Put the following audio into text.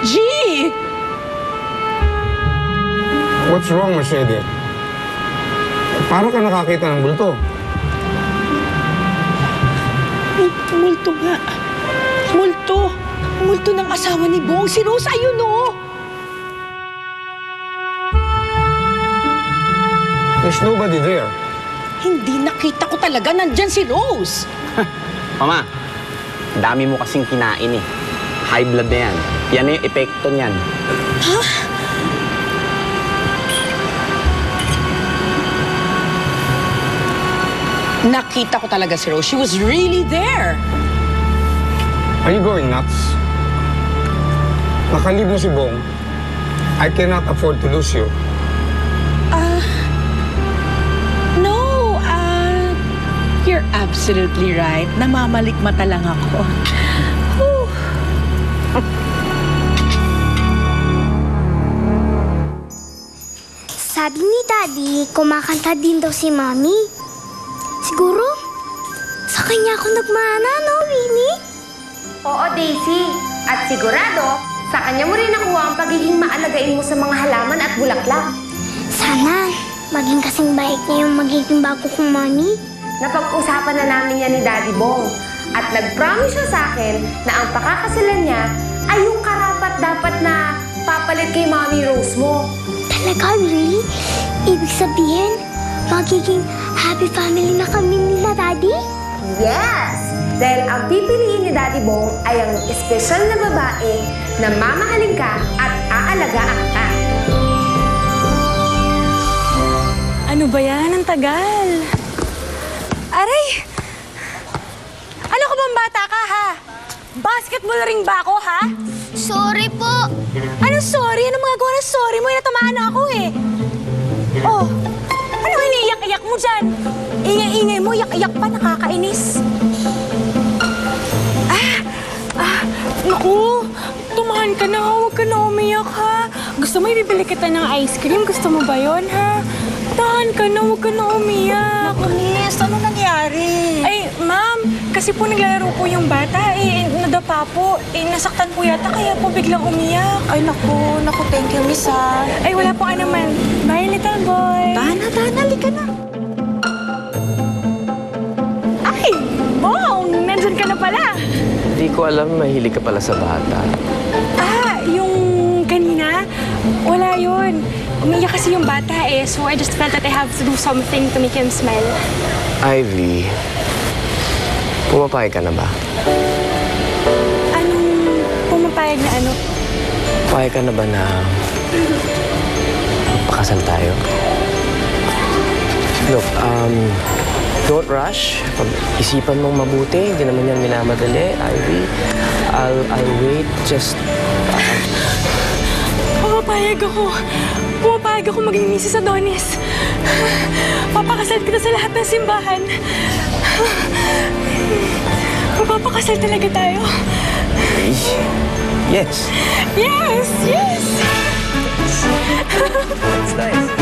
G! What's wrong, Mercedes? Para ka nakakita ng bulto. Multo nga. Multo. Multo ng asawa ni Bong. Si Rose, ayun o. There's nobody there. Hindi nakita ko talaga. Nandyan si Rose. Mama, dami mo kasing kinain eh. High blood na yan. Yan na yung epekto niyan. Nakita ko talaga si Rose. She was really there. Are you going nuts? Nakalib mo si Bong. I cannot afford to lose you. No, you're absolutely right. Namamalikmata lang ako. Whew. Sabi ni Daddy, kumakanta din daw si Mommy. Siguro, sa kanya ako nagmana, no, Winnie? Oo, Daisy. At sigurado, sa kanya mo rin nakuha ang pagiging maalagain mo sa mga halaman at bulaklak. Sana, maging kasing bait niya yung magiging bago kong Mommy. Napag-usapan na namin yan ni Daddy Bong. At nag-promise siya sa akin na ang pakakasalan niya ay yung karapat-dapat na papalit kay Mommy Rose mo. Talaga, really? Ibig sabihin, magiging happy family na kami nila, Daddy? Yes! Dahil ang pipiliin ni Daddy Bong ay ang espesyal na babae na mamahalin ka at aalagaan ka. Ano ba yan? Ang tagal. Aray! Ano ka bang bata ka, ha? Basketball ring ba ako, ha? Sorry po. Ano sorry? Ano magagawa ng sorry mo? Natamaan na ako, eh. Oh, ano iniiyak-iyak mo dyan? Ingay-ingay mo, iyak-iyak pa, nakakainis. Naku, tumahan ka na, huwag ka na umiyak, ha? Gusto mo ibibili kita ng ice cream? Gusto mo ba yon, ha? Tahan ka na, huwag ka na umiyak. Naku, miss, ano nangyari? Ay, ma'am, kasi po naglalaro po yung bata, nadapa po, nasaktan po yata, kaya po biglang umiyak. Ay, naku, thank you, miss, ha. Ay, wala po ka naman. Bye, little boy. Tahan, halika na. Ay, Bong, nandyan ka na pala. Hindi ko alam, mahilig ka pala sa bata. Yung kanina, wala yun. Umiyak kasi yung bata eh, so I just felt that I have to do something to make him smile. Ivy, pumapayag ka na ba? Anong pumapayag na ano? Payag ka na ba na pakasal tayo? Look, don't rush. Pag-isipan mong mabuti, hindi naman yan minamadali, Ivy. I'll wait, just... Pumapayag ako maging Mrs. Adonis. Papakasal kita sa lahat ng simbahan. Magpapakasal talaga tayo. Yes. Yes! Yes! It's nice.